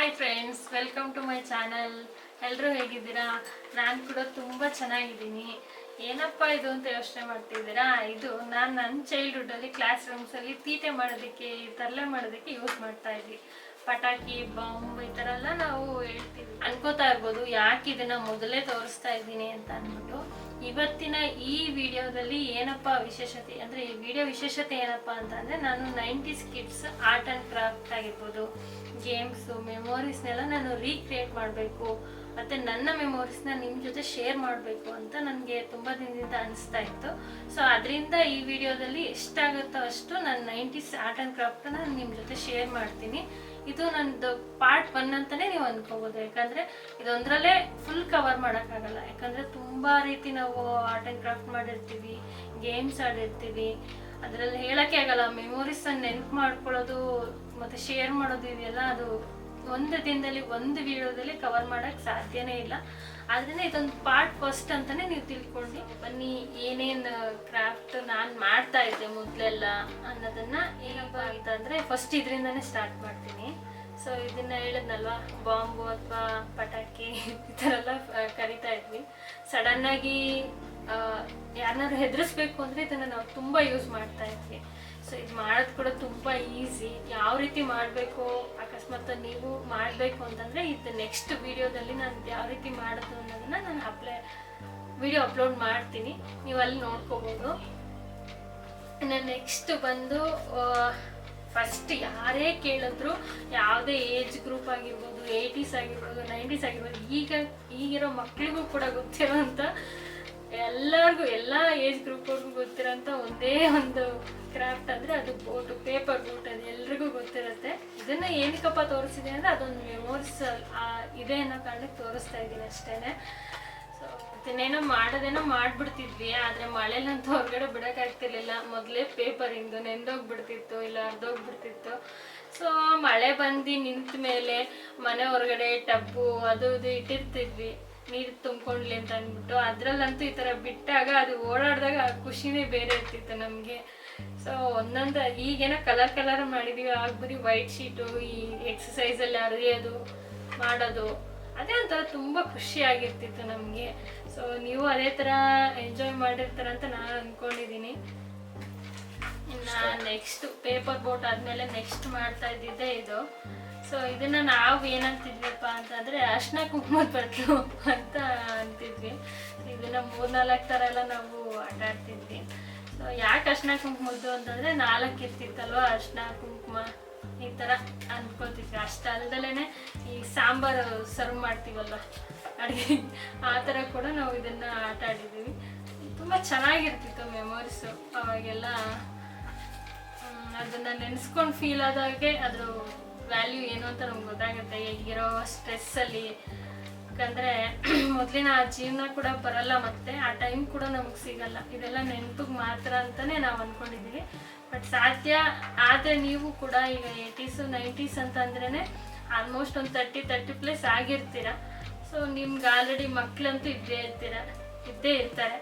Hi friends, welcome to my channel. ಎಲ್ಲರೂ ಹೇಗಿದ್ದೀರಾ? ನಾನು ಕೂಡ ತುಂಬ ಚೆನ್ನಾಗಿದ್ದೀನಿ. ಏನಪ್ಪ ಇದು ಅಂತ ಯೋಚನೆ ಮಾಡ್ತಿದ್ದೀರಾ? ಇದು ನಾನು ನನ್ನ ಚೈಲ್ಡ್ಹುಡ್ಡಲ್ಲಿ ಕ್ಲಾಸ್ ರೂಮ್ಸಲ್ಲಿ ತೀಟೆ ಮಾಡೋದಕ್ಕೆ, ತರಲೆ ಮಾಡೋದಕ್ಕೆ ಯೂಸ್ ಮಾಡ್ತಾ ಇದ್ವಿ. ಪಟಾಕಿ, ಬಾಂಬ್ ಈ ಥರ ಎಲ್ಲ ನಾವು ಹೇಳ್ತೀವಿ. ಅನ್ಕೋತಾ ಇರ್ಬೋದು ಯಾಕೆ ಇದನ್ನು ಮೊದಲೇ ತೋರಿಸ್ತಾ ಇದ್ದೀನಿ ಅಂತ ಅಂದ್ಬಿಟ್ಟು. ಇವತ್ತಿನ ಈ ವಿಡಿಯೋದಲ್ಲಿ ಏನಪ್ಪ ವಿಶೇಷತೆ ಅಂದರೆ, ಈ ವಿಡಿಯೋ ವಿಶೇಷತೆ ಏನಪ್ಪ ಅಂತಂದರೆ, ನಾನು 90s kids art and craft ಆಗಿರ್ಬೋದು, ಗೇಮ್ಸು, ಮೆಮೊರೀಸ್ನೆಲ್ಲ ನಾನು ರೀಕ್ರಿಯೇಟ್ ಮಾಡಬೇಕು ಮತ್ತು ನನ್ನ ಮೆಮೊರೀಸ್ನ ನಿಮ್ಮ ಜೊತೆ ಶೇರ್ ಮಾಡಬೇಕು ಅಂತ ನನಗೆ ತುಂಬ ದಿನದಿಂದ ಅನಿಸ್ತಾ ಇತ್ತು. ಸೊ ಅದರಿಂದ ಈ ವಿಡಿಯೋದಲ್ಲಿ ಎಷ್ಟಾಗುತ್ತೋ ಅಷ್ಟು ನಾನು 90s ಆರ್ಟ್ ಆ್ಯಂಡ್ ಕ್ರಾಫ್ಟನ್ನ ನಿಮ್ಮ ಜೊತೆ ಶೇರ್ ಮಾಡ್ತೀನಿ. ಇದು ನನ್ನದು ಪಾರ್ಟ್ 1 ಅಂತಲೇ ನೀವು ಅಂದ್ಕೋಬೋದು. ಯಾಕಂದರೆ ಇದೊಂದರಲ್ಲೇ ಫುಲ್ ಕವರ್ ಮಾಡೋಕ್ಕಾಗಲ್ಲ. ಯಾಕಂದರೆ ತುಂಬ ರೀತಿ ನಾವು ಆರ್ಟ್ ಆ್ಯಂಡ್ ಕ್ರಾಫ್ಟ್ ಮಾಡಿರ್ತೀವಿ, ಗೇಮ್ಸ್ ಆಡಿರ್ತೀವಿ. ಅದರಲ್ಲಿ ಹೇಳೋಕ್ಕೆ ಆಗಲ್ಲ. ಮೆಮೊರೀಸನ್ನು ನೆನಪು ಮಾಡ್ಕೊಳ್ಳೋದು ಮತ್ತು ಶೇರ್ ಮಾಡೋದು ಇದೆಯಲ್ಲ, ಅದು ಒಂದು ದಿನದಲ್ಲಿ ಒಂದು ವಿಡಿಯೋದಲ್ಲಿ ಕವರ್ ಮಾಡೋಕ್ಕೆ ಸಾಧ್ಯನೇ ಇಲ್ಲ. ಆದ್ದರಿಂದ ಇದೊಂದು ಪಾರ್ಟ್ 1 ಅಂತಲೇ ನೀವು ತಿಳ್ಕೊಂಡು ಬನ್ನಿ. ಏನೇನು ಕ್ರಾಫ್ಟ್ ನಾನು ಮಾಡ್ತಾ ಇದ್ದೆ ಮೊದಲೆಲ್ಲ ಅನ್ನೋದನ್ನು ಏನಪ್ಪ ಅಂತಂದರೆ, ಫಸ್ಟ್ ಇದರಿಂದನೇ ಸ್ಟಾರ್ಟ್ ಮಾಡ್ತೀನಿ. ಸೊ ಇದನ್ನು ಹೇಳಿದ್ನಲ್ವ, ಬಾಂಬು ಅಥವಾ ಪಟಾಕಿ ಈ ಥರ ಎಲ್ಲ ಕರಿತಾ ಇದ್ವಿ. ಸಡನ್ನಾಗಿ ಯಾರನ್ನಾರು ಹೆದರಿಸ್ಬೇಕು ಅಂದರೆ ಇದನ್ನು ನಾವು ತುಂಬ ಯೂಸ್ ಮಾಡ್ತಾ ಇದ್ವಿ. ಸೊ ಇದು ಮಾಡೋದು ಕೂಡ ತುಂಬ ಈಸಿ. ಯಾವ ರೀತಿ ಮಾಡಬೇಕು, ಅಕಸ್ಮಾತ್ ನೀವು ಮಾಡಬೇಕು ಅಂತಂದರೆ ಇದು ನೆಕ್ಸ್ಟ್ ವಿಡಿಯೋದಲ್ಲಿ ನಾನು ಯಾವ ರೀತಿ ಮಾಡೋದು ಅನ್ನೋದನ್ನು ನಾನು ವಿಡಿಯೋ ಅಪ್ಲೋಡ್ ಮಾಡ್ತೀನಿ, ನೀವು ಅಲ್ಲಿ ನೋಡ್ಕೋಬೋದು. ಇನ್ನು ನೆಕ್ಸ್ಟ್ ಬಂದು, ಫಸ್ಟ್ ಯಾರೇ ಕೇಳಿದ್ರು, ಯಾವುದೇ ಏಜ್ ಗ್ರೂಪ್ ಆಗಿರ್ಬೋದು, 80s ಆಗಿರ್ಬೋದು, 90s ಆಗಿರ್ಬೋದು, ಈಗಿರೋ ಮಕ್ಕಳಿಗೂ ಕೂಡ ಗೊತ್ತಿರೋಂಥ, ಎಲ್ಲರಿಗೂ ಎಲ್ಲ ಏಜ್ ಗ್ರೂಪ್ಗಳಿಗೂ ಗೊತ್ತಿರೋಂಥ ಒಂದೇ ಒಂದು ಕ್ರಾಫ್ಟ್ ಅಂದರೆ ಅದು ಬೋಟು, ಪೇಪರ್ ಬೋಟ್. ಅದು ಎಲ್ರಿಗೂ ಗೊತ್ತಿರುತ್ತೆ. ಇದನ್ನು ಏನಕ್ಕಪ್ಪ ತೋರಿಸಿದೆ ಅಂದರೆ, ಅದೊಂದು ಮೆಮೊರೀಸ್ ಇದೆ ಅನ್ನೋ ಕಾರಣಕ್ಕೆ ತೋರಿಸ್ತಾ ಇದ್ದೀನಿ ಅಷ್ಟೇ. ಸೊ ಇದನ್ನೇನೋ ಮಾಡೋದೇನೋ ಮಾಡಿಬಿಡ್ತಿದ್ವಿ, ಆದರೆ ಮಳೆಲಂತೂ ಹೊರಗಡೆ ಬಿಡೋಕ್ಕಾಗ್ತಿರ್ಲಿಲ್ಲ. ಮೊದಲೇ ಪೇಪರಿಂದು ನೆಂದೋಗ್ಬಿಡ್ತಿತ್ತು, ಇಲ್ಲ ಅರ್ಧೋಗ್ಬಿಡ್ತಿತ್ತು. ಸೊ ಮಳೆ ಬಂದು ನಿಂತ ಮೇಲೆ ಮನೆ ಹೊರಗಡೆ ಟಬ್ಬು ಅದು ಇದು ಇಟ್ಟಿರ್ತಿದ್ವಿ, ನೀರು ತುಂಬ್ಕೊಂಡ್ಲಿ ಅಂತ ಅಂದ್ಬಿಟ್ಟು. ಅದರಲ್ಲಂತೂ ಈ ಥರ ಬಿಟ್ಟಾಗ ಅದು ಓಡಾಡಿದಾಗ ಆ ಖುಷಿನೇ ಬೇರೆ ಇರ್ತಿತ್ತು ನಮಗೆ. ಸೊ ಒಂದೊಂದು ಈಗೇನೋ ಕಲರ್ ಮಾಡಿದ್ದೀವಿ, ಆಗ ಬರೀ ವೈಟ್ ಶೀಟು, ಈ ಎಕ್ಸಸೈಸಲ್ಲಿ ಅರಿಯೋದು ಮಾಡೋದು, ಅದೇ ಒಂಥರ ತುಂಬ ಖುಷಿಯಾಗಿರ್ತಿತ್ತು ನಮಗೆ. ಸೊ ನೀವು ಅದೇ ಥರ ಎಂಜಾಯ್ ಮಾಡಿರ್ತಾರಂತ ನಾನು ಅಂದ್ಕೊಂಡಿದ್ದೀನಿ. ಇನ್ನು ನೆಕ್ಸ್ಟ್ ಪೇಪರ್ ಬೋಟ್ ಆದಮೇಲೆ ನೆಕ್ಸ್ಟ್ ಮಾಡ್ತಾ ಇದ್ದಿದ್ದೆ ಇದು. ಸೊ ಇದನ್ನು ನಾವು ಏನಂತಿದ್ವಿಪ್ಪ ಅಂತಂದರೆ, ಅರ್ಶಿನ ಕುಂಕುಮದ ಬಟ್ಲು ಅಂತ ಅಂತಿದ್ವಿ. ಇದನ್ನು 3-4 ಥರ ಎಲ್ಲ ನಾವು ಆಟ ಆಡ್ತಿದ್ವಿ. ಸೊ ಯಾಕೆ ಅರ್ಶಿನ ಕುಂಕುಮದ್ದು ಅಂತಂದರೆ, 4 ಇರ್ತಿತ್ತಲ್ವ ಅರ್ಶಿನ ಕುಂಕುಮ ಈ ಥರ ಅಂದ್ಕೊತಿದ್ವಿ. ಅಷ್ಟಲ್ದಲೇ ಈ ಸಾಂಬಾರು ಸರ್ವ್ ಮಾಡ್ತೀವಲ್ವ ಅಡುಗೆ, ಆ ಥರ ಕೂಡ ನಾವು ಇದನ್ನು ಆಟ ಆಡಿದ್ದೀವಿ. ತುಂಬ ಚೆನ್ನಾಗಿರ್ತಿತ್ತು ಮೆಮೊರೀಸು ಅವಾಗೆಲ್ಲ. ಅದನ್ನು ನೆನೆಸ್ಕೊಂಡು ಫೀಲ್ ಆದಾಗೆ ಅದ್ರ ವ್ಯಾಲ್ಯೂ ಏನು ಅಂತ ನಮ್ಗೆ ಗೊತ್ತಾಗುತ್ತೆ ಈಗಿರೋ ಸ್ಟ್ರೆಸ್ಸಲ್ಲಿ. ಯಾಕಂದರೆ ಮೊದಲಿನ ಆ ಜೀವನ ಕೂಡ ಬರಲ್ಲ, ಮತ್ತು ಆ ಟೈಮ್ ಕೂಡ ನಮಗೆ ಸಿಗಲ್ಲ. ಇದೆಲ್ಲ ನೆನಪಿಗೆ ಮಾತ್ರ ಅಂತಲೇ ನಾವು ಅಂದ್ಕೊಂಡಿದ್ದೀವಿ. ಬಟ್ ಸಾಧ್ಯ ಆದರೆ ನೀವು ಕೂಡ ಈಗ 80s 90s ಅಂತಂದ್ರೇ ಆಲ್ಮೋಸ್ಟ್ ಒಂದು 30+ ಆಗಿರ್ತೀರ. ಸೊ ನಿಮ್ಗೆ ಆಲ್ರೆಡಿ ಮಕ್ಕಳಂತೂ ಇದ್ದೇ ಇರ್ತಾರೆ.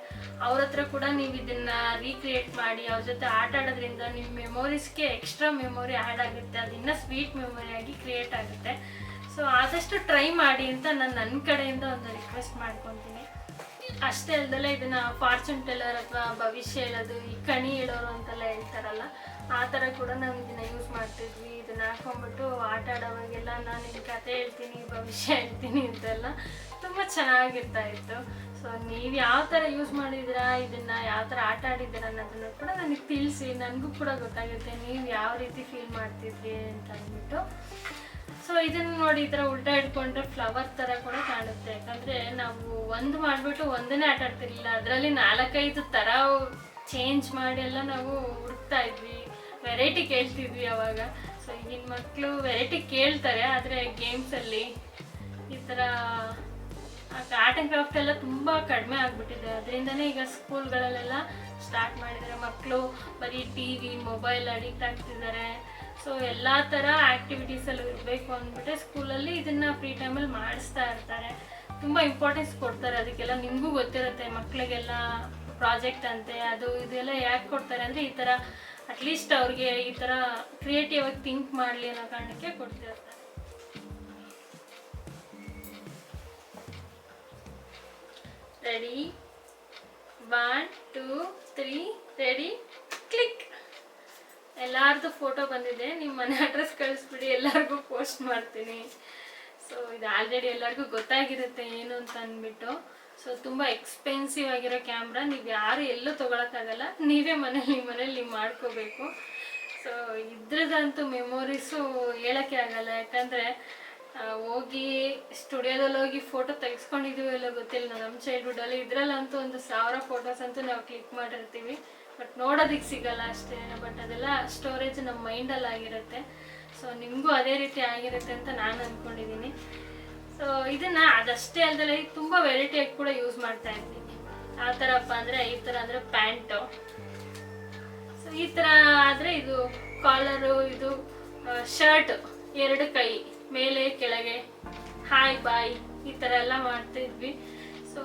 ಅವ್ರ ಹತ್ರ ಕೂಡ ನೀವು ಇದನ್ನು ರೀಕ್ರಿಯೇಟ್ ಮಾಡಿ ಅವ್ರ ಜೊತೆ ಆಟ ಆಡೋದ್ರಿಂದ ನಿಮ್ಮ ಮೆಮೊರೀಸ್ಗೆ ಎಕ್ಸ್ಟ್ರಾ ಮೆಮೊರಿ ಆ್ಯಡ್ ಆಗುತ್ತೆ. ಅದು ಇನ್ನೂ ಸ್ವೀಟ್ ಮೆಮೊರಿಯಾಗಿ ಕ್ರಿಯೇಟ್ ಆಗುತ್ತೆ. ಸೊ ಆದಷ್ಟು ಟ್ರೈ ಮಾಡಿ ಅಂತ ನಾನು ನನ್ನ ಕಡೆಯಿಂದ ಒಂದು ರಿಕ್ವೆಸ್ಟ್ ಮಾಡ್ಕೊತೀನಿ. ಅಷ್ಟೇ ಅಲ್ಲದೆ ಇದನ್ನು ಫಾರ್ಚೂನ್ ಟೆಲ್ಲರ್ ಅಥವಾ ಭವಿಷ್ಯ ಹೇಳೋದು, ಈ ಕಣಿ ಹೇಳೋರು ಅಂತೆಲ್ಲ ಹೇಳ್ತಾರಲ್ಲ, ಆ ಥರ ಕೂಡ ನಾವು ಇದನ್ನು ಯೂಸ್ ಮಾಡ್ತಿದ್ವಿ. ಇದನ್ನು ಹಾಕೊಂಡ್ಬಿಟ್ಟು ಆಟ ಆಡೋವಾಗೆಲ್ಲ ನಾನು ನಿನ್ನ ಕತೆ ಹೇಳ್ತೀನಿ, ಭವಿಷ್ಯ ಹೇಳ್ತೀನಿ ಅಂತೆಲ್ಲ ತುಂಬ ಚೆನ್ನಾಗಿರ್ತಾ ಇತ್ತು. ಸೊ ನೀವು ಯಾವ ಥರ ಯೂಸ್ ಮಾಡಿದ್ದೀರಾ, ಇದನ್ನು ಯಾವ ಥರ ಆಟ ಆಡಿದ್ದೀರಾ ಅನ್ನೋದನ್ನು ಕೂಡ ನನಗೆ ತಿಳಿಸಿ. ನನಗೂ ಕೂಡ ಗೊತ್ತಾಗುತ್ತೆ ನೀವು ಯಾವ ರೀತಿ ಫೀಲ್ ಮಾಡ್ತಿದ್ರಿ ಅಂತ ಅಂದ್ಬಿಟ್ಟು. ಸೊ ಇದನ್ನು ನೋಡಿ, ಈ ಥರ ಉಲ್ಟಾ ಇಟ್ಕೊಂಡ್ರೆ ಫ್ಲವರ್ ಥರ ಕೂಡ ಕಾಣುತ್ತೆ. ಯಾಕಂದರೆ ನಾವು ಒಂದು ಮಾಡಿಬಿಟ್ಟು ಒಂದನ್ನೇ ಆಟ ಆಡ್ತಿರ್ಲಿಲ್ಲ, ಅದರಲ್ಲಿ 4-5 ಥರ ಚೇಂಜ್ ಮಾಡಿ ಎಲ್ಲ ನಾವು ಹುಡುಕ್ತಾ ಇದ್ವಿ, ವೆರೈಟಿ ಕೇಳ್ತಿದ್ವಿ ಅವಾಗ. ಸೊ ಈಗಿನ ಮಕ್ಕಳು ವೆರೈಟಿ ಕೇಳ್ತಾರೆ, ಆದರೆ ಗೇಮ್ಸಲ್ಲಿ ಈ ಥರ ಆರ್ಟ್ ಆ್ಯಂಡ್ ಕ್ರಾಫ್ಟ್ ಎಲ್ಲ ತುಂಬ ಕಡಿಮೆ ಆಗಿಬಿಟ್ಟಿದೆ. ಅದರಿಂದನೇ ಈಗ ಸ್ಕೂಲ್ಗಳಲ್ಲೆಲ್ಲ ಸ್ಟಾರ್ಟ್ ಮಾಡಿದ್ದಾರೆ. ಮಕ್ಕಳು ಬರೀ TV, ಮೊಬೈಲ್ ಅಡಿಕ್ಟ್ ಆಗ್ತಿದ್ದಾರೆ. ಸೊ ಎಲ್ಲ ಥರ ಆ್ಯಕ್ಟಿವಿಟೀಸಲ್ಲೂ ಇರಬೇಕು ಅಂದ್ಬಿಟ್ಟು ಸ್ಕೂಲಲ್ಲಿ ಇದನ್ನು ಫ್ರೀ ಟೈಮಲ್ಲಿ ಮಾಡಿಸ್ತಾ ಇರ್ತಾರೆ. ತುಂಬ ಇಂಪಾರ್ಟೆನ್ಸ್ ಕೊಡ್ತಾರೆ ಅದಕ್ಕೆಲ್ಲ. ನಿಮಗೂ ಗೊತ್ತಿರುತ್ತೆ, ಮಕ್ಕಳಿಗೆಲ್ಲ ಪ್ರಾಜೆಕ್ಟ್ ಅಂತೆ ಅದು ಇದೆಲ್ಲ ಯಾಕೆ ಕೊಡ್ತಾರೆ ಅಂದರೆ, ಈ ಥರ ಅಟ್ಲೀಸ್ಟ್ ಅವ್ರಿಗೆ ಈ ಥರ ಕ್ರಿಯೇಟಿವ್ ಆಗಿ ಥಿಂಕ್ ಮಾಡಲಿ ಅನ್ನೋ ಕಾರಣಕ್ಕೆ ಕೊಡ್ತಿರ್ತಾರೆ. Ready 1 2 3 ready click. ಎಲ್ಲಾರ್ದು ಫೋಟೋ ಬಂದಿದೆ, ನಿಮ್ಮ ಮನೆ ಅಡ್ರೆಸ್ ಕಳಿಸ್ಬಿಡಿ, ಎಲ್ಲರಿಗೂ ಪೋಸ್ಟ್ ಮಾಡ್ತೀನಿ. ಸೊ ಇದು ಆಲ್ರೆಡಿ ಎಲ್ಲರಿಗೂ ಗೊತ್ತಾಗಿರುತ್ತೆ ಏನು ಅಂತ ಅಂದ್ಬಿಟ್ಟು. ಸೊ ತುಂಬ ಎಕ್ಸ್ಪೆನ್ಸಿವ್ ಆಗಿರೋ ಕ್ಯಾಮ್ರಾ, ನೀವು ಯಾರು ಎಲ್ಲೂ ತೊಗೊಳಕ್ಕಾಗಲ್ಲ, ನೀವೇ ಮನೇಲಿ ನೀವು ಮಾಡ್ಕೋಬೇಕು. ಸೊ ಇದ್ರದಂತೂ ಮೆಮೊರೀಸು ಹೇಳೋಕ್ಕೆ ಆಗಲ್ಲ, ಯಾಕಂದರೆ ಹೋಗಿ ಸ್ಟುಡಿಯೋದಲ್ಲಿ ಹೋಗಿ ಫೋಟೋ ತೆಗೆಸ್ಕೊಂಡಿದ್ದೀವಿ ಎಲ್ಲ ಗೊತ್ತಿಲ್ಲ. ನಮ್ಮ ಚೈಲ್ಡ್ಹುಡ್ಡಲ್ಲಿ ಇದರಲ್ಲಂತೂ 1000 ಫೋಟೋಸ್ ಅಂತೂ ನಾವು ಕ್ಲಿಕ್ ಮಾಡಿರ್ತೀವಿ, ಬಟ್ ನೋಡೋದಕ್ಕೆ ಸಿಗಲ್ಲ ಅಷ್ಟೇ. ಬಟ್ ಅದೆಲ್ಲ ಸ್ಟೋರೇಜ್ ನಮ್ಮ ಮೈಂಡಲ್ಲಿ ಆಗಿರುತ್ತೆ. ಸೊ ನಿಮಗೂ ಅದೇ ರೀತಿ ಆಗಿರುತ್ತೆ ಅಂತ ನಾನು ಅಂದ್ಕೊಂಡಿದ್ದೀನಿ. ಸೊ ಇದನ್ನು ಅದಷ್ಟೇ ಅಲ್ಲದೆ ತುಂಬ ವೆರೈಟಿಯಾಗಿ ಕೂಡ ಯೂಸ್ ಮಾಡ್ತಾ ಇದ್ದೀನಿ. ಯಾವ ಥರಪ್ಪ ಅಂದರೆ ಈ ಥರ ಅಂದರೆ ಪ್ಯಾಂಟು, ಸೊ ಈ ಥರ ಆದರೆ ಇದು ಕಾಲರು, ಇದು ಶರ್ಟ್, 2 ಕೈ ಮೇಲೆ ಕೆಳಗೆ ಹಾಯ್ ಬಾಯ್ ಈ ಥರ ಎಲ್ಲ ಮಾಡ್ತಿದ್ವಿ. ಸೊ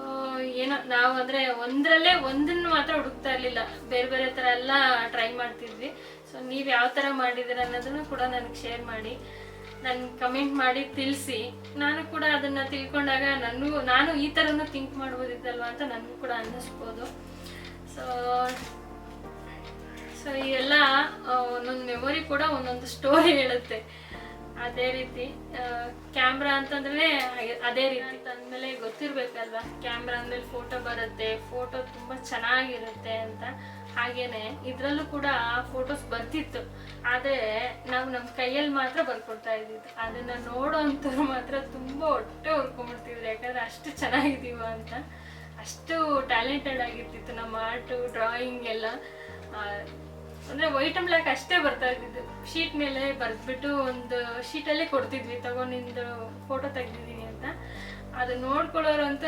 ಏನೋ ನಾವು ಅಂದರೆ ಒಂದರಲ್ಲೇ ಒಂದನ್ನು ಮಾತ್ರ ಹುಡುಕ್ತಾ ಇರಲಿಲ್ಲ, ಬೇರೆ ಬೇರೆ ಥರ ಎಲ್ಲ ಟ್ರೈ ಮಾಡ್ತಿದ್ವಿ. ಸೊ ನೀವು ಯಾವ ಥರ ಮಾಡಿದ್ದೀರ ಅನ್ನೋದನ್ನು ಕೂಡ ನನಗೆ ಶೇರ್ ಮಾಡಿ, ನನಗೆ ಕಮೆಂಟ್ ಮಾಡಿ ತಿಳಿಸಿ. ನಾನು ಕೂಡ ಅದನ್ನು ತಿಳ್ಕೊಂಡಾಗ ನಾನು ಈ ಥರನೂ ಥಿಂಕ್ ಮಾಡ್ಬೋದಿತ್ತಲ್ವ ಅಂತ ನನಗೂ ಕೂಡ ಅನ್ನಿಸ್ಬೋದು. ಸೊ ಈ ಎಲ್ಲ ಒಂದೊಂದು ಮೆಮೊರಿ ಕೂಡ ಒಂದೊಂದು ಸ್ಟೋರಿ ಹೇಳುತ್ತೆ. ಅದೇ ರೀತಿ ಕ್ಯಾಮ್ರಾ ಅಂತಂದ್ರೆ ಅದೇ ರೀತಿ ಅಂದಮೇಲೆ ಗೊತ್ತಿರಬೇಕಲ್ವ, ಕ್ಯಾಮ್ರಾ ಅಂದಮೇಲೆ ಫೋಟೋ ಬರುತ್ತೆ, ಫೋಟೋ ತುಂಬ ಚೆನ್ನಾಗಿರುತ್ತೆ ಅಂತ. ಹಾಗೇನೆ ಇದರಲ್ಲೂ ಕೂಡ ಫೋಟೋಸ್ ಬರ್ತಿತ್ತು, ಆದರೆ ನಾವು ನಮ್ಮ ಕೈಯಲ್ಲಿ ಮಾತ್ರ ಬರ್ಕೊಡ್ತಾ ಇದ್ದಿದ್ದು. ಅದನ್ನು ನೋಡೋ ಅಂಥವ್ರು ಮಾತ್ರ ತುಂಬ ಹೊಟ್ಟೆ ಹೊರ್ಕೊಂಡ್ಬಿಡ್ತಿದ್ರು, ಯಾಕಂದರೆ ಅಷ್ಟು ಚೆನ್ನಾಗಿದ್ದೀವ ಅಂತ. ಅಷ್ಟು ಟ್ಯಾಲೆಂಟೆಡ್ ಆಗಿರ್ತಿತ್ತು ನಮ್ಮ ಆರ್ಟು, ಡ್ರಾಯಿಂಗ್ ಎಲ್ಲ. ಅಂದರೆ ವೈಟ್ ಆ್ಯಂಡ್ ಬ್ಲ್ಯಾಕ್ ಅಷ್ಟೇ ಬರ್ತಾ ಇದ್ದಿದ್ದು. ಶೀಟ್ ಮೇಲೆ ಬರೆದ್ಬಿಟ್ಟು ಒಂದು ಶೀಟಲ್ಲೇ ಕೊಡ್ತಿದ್ವಿ, ತಗೊಂಡಿದ್ದು ಫೋಟೋ ತೆಗ್ದಿದ್ದೀನಿ ಅಂತ. ಅದು ನೋಡ್ಕೊಳ್ಳೋರಂತೂ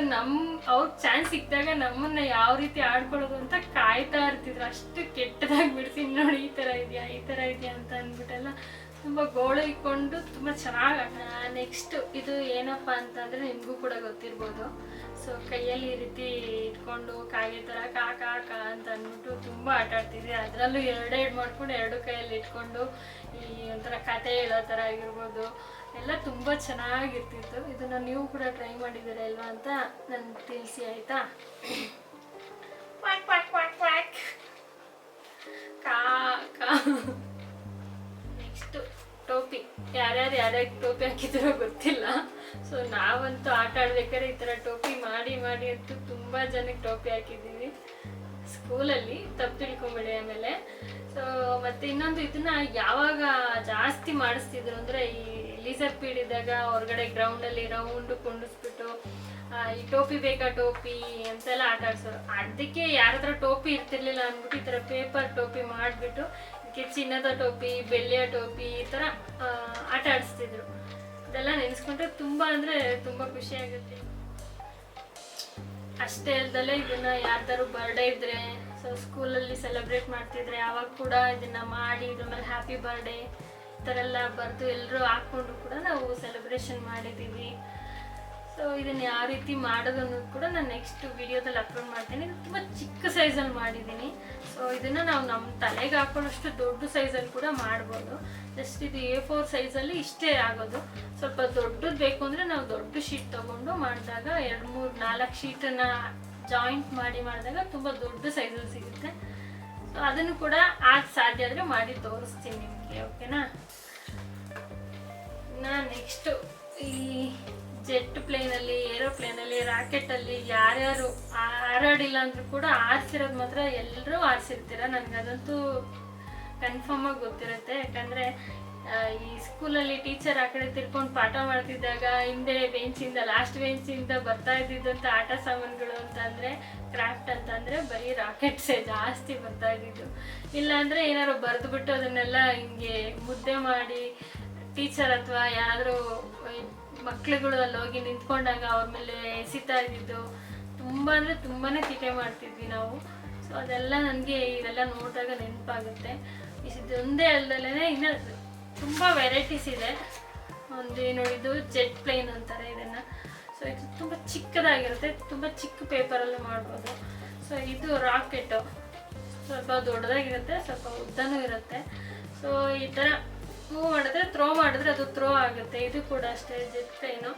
ಅವ್ರಿಗೆ ಚಾನ್ಸ್ ಸಿಕ್ಕಿದಾಗ ನಮ್ಮನ್ನು ಯಾವ ರೀತಿ ಆಡ್ಕೊಳ್ಳೋದು ಅಂತ ಕಾಯ್ತಾ ಇರ್ತಿದ್ರು. ಅಷ್ಟು ಕೆಟ್ಟದಾಗಿ ಬಿಡ್ತೀನಿ ನೋಡಿ, ಈ ಥರ ಇದೆಯಾ ಅಂತ ಅಂದ್ಬಿಟ್ಟೆಲ್ಲ ತುಂಬ ಗೋಳು ಇಕ್ಕೊಂಡು ತುಂಬ ಚೆನ್ನಾಗಿ. ನೆಕ್ಸ್ಟ್ ಇದು ಏನಪ್ಪ ಅಂತಂದರೆ ನಿಮಗೂ ಕೂಡ ಗೊತ್ತಿರ್ಬೋದು. ಸೊ ಕೈಯಲ್ಲಿ ಈ ರೀತಿ ಇಟ್ಕೊಂಡು ಕಾಗೆ ಥರ ಕಾ ಅಂತ ಅಂದ್ಬಿಟ್ಟು ತುಂಬ ಆಟ ಆಡ್ತಿದ್ವಿ. ಅದರಲ್ಲೂ 2 ಮಾಡ್ಕೊಂಡು 2 ಕೈಯಲ್ಲಿ ಇಟ್ಕೊಂಡು ಈ ಒಂಥರ ಕತೆ ಹೇಳೋ ಥರ ಆಗಿರ್ಬೋದು, ಎಲ್ಲ ತುಂಬ ಚೆನ್ನಾಗಿರ್ತಿತ್ತು. ಇದನ್ನು ನೀವು ಕೂಡ ಟ್ರೈ ಮಾಡಿದ್ದೀರಾ ಅಲ್ವಾ ಅಂತ ನನಗೆ ತಿಳಿಸಿ, ಆಯಿತಾ? ಕ್ವಾಕ್ ಕ್ವಾಕ್ ಕ್ವಾಕ್ ಕ್ವಾಕ್ ಕಾ. ನೆಕ್ಸ್ಟು ಟೋಪಿ. ಯಾರ್ಯಾರು ಟೋಪಿ ಹಾಕಿದ್ರೋ ಗೊತ್ತಿಲ್ಲ. ಸೊ ನಾವಂತೂ ಆಟ ಆಡ್ಬೇಕಾದ್ರೆ ಈ ಥರ ಟೋಪಿ ಮಾಡಿ ಅಂತೂ ತುಂಬ ಜನಕ್ಕೆ ಟೋಪಿ ಹಾಕಿದ್ದೀವಿ ಸ್ಕೂಲಲ್ಲಿ, ತಪ್ಪು ತಿಳ್ಕೊಂಬೇಡಿ ಆಮೇಲೆ. ಸೊ ಮತ್ತು ಇನ್ನೊಂದು ಇದನ್ನ ಯಾವಾಗ ಜಾಸ್ತಿ ಮಾಡಿಸ್ತಿದ್ರು ಅಂದರೆ ಈ ಲೀಸರ್ ಪೀಡ್ ಇದ್ದಾಗ ಹೊರಗಡೆ ಗ್ರೌಂಡಲ್ಲಿ ರೌಂಡು ಕುಂಡಿಸ್ಬಿಟ್ಟು ಈ ಟೋಪಿ ಬೇಕಾ ಟೋಪಿ ಅಂತೆಲ್ಲ ಆಟ ಆಡ್ಸೋರು. ಅದಕ್ಕೆ ಯಾರ ಹತ್ರ ಟೋಪಿ ಇರ್ತಿರ್ಲಿಲ್ಲ ಅಂದ್ಬಿಟ್ಟು ಈ ಥರ ಪೇಪರ್ ಟೋಪಿ ಮಾಡಿಬಿಟ್ಟು ಇದಕ್ಕೆ ಚಿನ್ನದ ಟೋಪಿ, ಬೆಳ್ಳಿಯ ಟೋಪಿ ಈ ಥರ ಆಟ ಆಡಿಸ್ತಿದ್ರು. ಇದೆಲ್ಲ ನೆನೆಸ್ಕೊಂಡ್ರೆ ತುಂಬ ಅಂದರೆ ತುಂಬ ಖುಷಿ ಆಗುತ್ತೆ. ಅಷ್ಟೇ ಅಲ್ಲದಲ್ಲೇ ಇದನ್ನು ಯಾರ್ದಾರು ಬರ್ಡೇ ಇದ್ದರೆ, ಸೊ ಸ್ಕೂಲಲ್ಲಿ ಸೆಲೆಬ್ರೇಟ್ ಮಾಡ್ತಿದ್ರೆ ಆವಾಗ ಕೂಡ ಇದನ್ನು ಮಾಡಿ ಇದ್ರ ಮೇಲೆ ಹ್ಯಾಪಿ ಬರ್ಡೇ ಈ ಥರ ಎಲ್ಲ ಬರೆದು ಎಲ್ಲರೂ ಹಾಕ್ಕೊಂಡು ಕೂಡ ನಾವು ಸೆಲೆಬ್ರೇಷನ್ ಮಾಡಿದ್ದೀವಿ. ಸೊ ಇದನ್ನು ಯಾವ ರೀತಿ ಮಾಡೋದು ಅನ್ನೋದು ಕೂಡ ನಾನು ನೆಕ್ಸ್ಟ್ ವಿಡಿಯೋದಲ್ಲಿ ಅಪ್ಲೋಡ್ ಮಾಡ್ತೀನಿ. ಇದು ತುಂಬ ಚಿಕ್ಕ ಸೈಜಲ್ಲಿ ಮಾಡಿದ್ದೀನಿ. ಸೊ ಇದನ್ನು ನಾವು ನಮ್ಮ ತಲೆಗೆ ಹಾಕೊಳ್ಳೋಷ್ಟು ದೊಡ್ಡ ಸೈಜಲ್ಲಿ ಕೂಡ ಮಾಡ್ಬೋದು. ಜಸ್ಟ್ ಇದು A4 ಸೈಜಲ್ಲಿ ಇಷ್ಟೇ ಆಗೋದು. ಸ್ವಲ್ಪ ದೊಡ್ಡದು ಬೇಕು ಅಂದರೆ ನಾವು ದೊಡ್ಡ ಶೀಟ್ ತೊಗೊಂಡು ಮಾಡಿದಾಗ 2 3 4 ಶೀಟನ್ನು ಜಾಯಿಂಟ್ ಮಾಡಿದಾಗ ತುಂಬ ದೊಡ್ಡ ಸೈಜಲ್ಲಿ ಸಿಗುತ್ತೆ. ಸೊ ಅದನ್ನು ಕೂಡ ಸಾಧ್ಯ ಆದರೆ ಮಾಡಿ ತೋರಿಸ್ತೀನಿ ನಿಮಗೆ, ಓಕೆನಾ? ನೆಕ್ಸ್ಟು ಈ ಜೆಟ್ ಪ್ಲೇನಲ್ಲಿ, ಏರೋಪ್ಲೇನಲ್ಲಿ, ರಾಕೆಟಲ್ಲಿ ಯಾರ್ಯಾರು ಹಾರಾಡಿಲ್ಲ ಅಂದರೂ ಕೂಡ ಆರಿಸಿರೋದು ಮಾತ್ರ ಎಲ್ಲರೂ ಆರಿಸಿರ್ತೀರ. ನನಗದಂತೂ ಕನ್ಫರ್ಮ್ ಆಗಿ ಗೊತ್ತಿರುತ್ತೆ. ಯಾಕಂದರೆ ಈ ಸ್ಕೂಲಲ್ಲಿ ಟೀಚರ್ ಆ ಕಡೆ ತಿರ್ಕೊಂಡು ಪಾಠ ಮಾಡ್ತಿದ್ದಾಗ ಹಿಂದೆ ಬೆಂಚಿಂದ ಲಾಸ್ಟ್ ಬೆಂಚಿಂದ ಬರ್ತಾ ಇದ್ದಿದ್ದಂಥ ಆಟ ಸಾಮಾನುಗಳು ಅಂತಂದರೆ, ಕ್ರಾಫ್ಟ್ ಅಂತಂದರೆ ಬರೀ ರಾಕೆಟ್ಸೇ ಜಾಸ್ತಿ ಬರ್ತಾ ಇದ್ದಿದ್ದು. ಇಲ್ಲಾಂದರೆ ಏನಾದ್ರು ಬರೆದುಬಿಟ್ಟು ಅದನ್ನೆಲ್ಲ ಹಿಂಗೆ ಮುದ್ದೆ ಮಾಡಿ ಟೀಚರ್ ಅಥವಾ ಯಾರಾದರೂ ಮಕ್ಳುಗಳು ಅಲ್ಲಿ ಹೋಗಿ ನಿಂತ್ಕೊಂಡಾಗ ಅವ್ರ ಮೇಲೆ ಎಸಿತಾ ಇದ್ದಿದ್ದು ತುಂಬ ಅಂದರೆ ತುಂಬಾ ತೀಟೆ ಮಾಡ್ತಿದ್ವಿ ನಾವು. ಸೊ ಅದೆಲ್ಲ ನನಗೆ ಇವೆಲ್ಲ ನೋಡಿದಾಗ ನೆನಪಾಗುತ್ತೆ. ಇದೊಂದೇ ಅಲ್ಲದಲ್ಲೇ ಇನ್ನು ತುಂಬ ವೆರೈಟೀಸ್ ಇದೆ. ಒಂದು ನೋಡಿದ್ದು ಜೆಟ್ ಪ್ಲೇನ್ ಅಂತಾರೆ ಇದನ್ನು. ಸೊ ಇದು ತುಂಬ ಚಿಕ್ಕದಾಗಿರುತ್ತೆ, ತುಂಬ ಚಿಕ್ಕ ಪೇಪರಲ್ಲೂ ಮಾಡ್ಬೋದು. ಸೊ ಇದು ರಾಕೆಟು ಸ್ವಲ್ಪ ದೊಡ್ಡದಾಗಿರುತ್ತೆ, ಸ್ವಲ್ಪ ಉದ್ದನೂ ಇರುತ್ತೆ. ಸೊ ಈ ಥರ ಮೂವ್ ಮಾಡಿದ್ರೆ ಥ್ರೋ ಮಾಡಿದ್ರೆ ಅದು ಥ್ರೋ ಆಗುತ್ತೆ. ಇದು ಕೂಡ ಅಷ್ಟೇ ಜೆಟ್ ಪ್ಲೇನು.